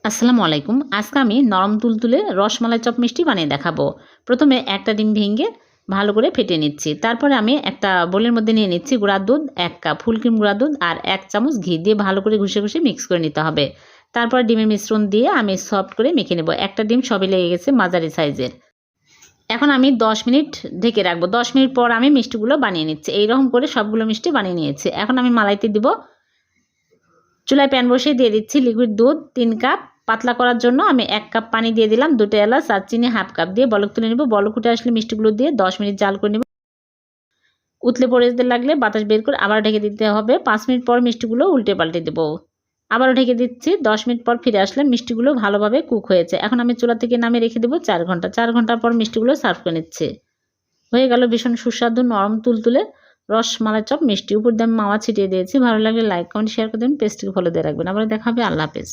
আসসালামু আলাইকুম। আজকে আমি নরম তুলতুলে রসমালাই চপ মিষ্টি বানিয়ে দেখাবো। প্রথমে একটা ডিম ভেঙে ভালো করে ফেটে নিচ্ছি। তারপরে আমি একটা বোলের মধ্যে নিয়ে নিচ্ছি গুঁড়ার দুধ ১ কাপ, ফুল ক্রিম গুঁড়া দুধ আর ১ চামচ ঘি দিয়ে ভালো করে ঘষে ঘষে মিক্স করে নিতে হবে। তারপর ডিমের মিশ্রণ দিয়ে আমি সফট করে মেখে নেব। একটা ডিম সবই লেগে গেছে মাঝারি সাইজের। এখন আমি ১০ মিনিট ঢেকে রাখবো। ১০ মিনিট পর আমি মিষ্টিগুলো বানিয়ে নিচ্ছি। এইরকম করে সবগুলো মিষ্টি বানিয়ে নিয়েছি। এখন আমি মালাইতে দিব। চুলায় প্যান বসিয়ে দিয়ে দিচ্ছি লিকুইড দুধ ৩ কাপ। পাতলা করার জন্য আমি ১ কাপ পানি দিয়ে দিলাম, ২টা এলাচ আর চিনি 1/2 কাপ দিয়ে বলক তুলে নেব। বলক উঠে আসলে মিষ্টিগুলো দিয়ে ১০ মিনিট জাল করে নেব। উতলে পড়ে যেতে লাগলে বাতাস বের করে আবার ঢেকে দিতে হবে। ৫ মিনিট পর মিষ্টিগুলো উল্টে পাল্টে দেব। আবারও ঢেকে দিচ্ছি। ১০ মিনিট পর ফিরে আসলে মিষ্টিগুলো ভালোভাবে কুক হয়েছে। এখন আমি চুলা থেকে নামিয়ে রেখে দেব ৪ ঘন্টা। ৪ ঘন্টা পর মিষ্টিগুলো সার্ভ করে নিচ্ছি। হয়ে গেল ভীষণ সুস্বাদু নরম তুলতুলে রসমালাই চপ মিষ্টি। উপর দিয়ে আমি মাওয়া ছিটিয়ে দিয়েছি। ভালো লাগলে লাইক, কমেন্ট, শেয়ার করে দেবেন। পেজটিকে ফলো দিয়ে রাখবেন। আবার দেখা হবে। আল্লাহ হাফেজ।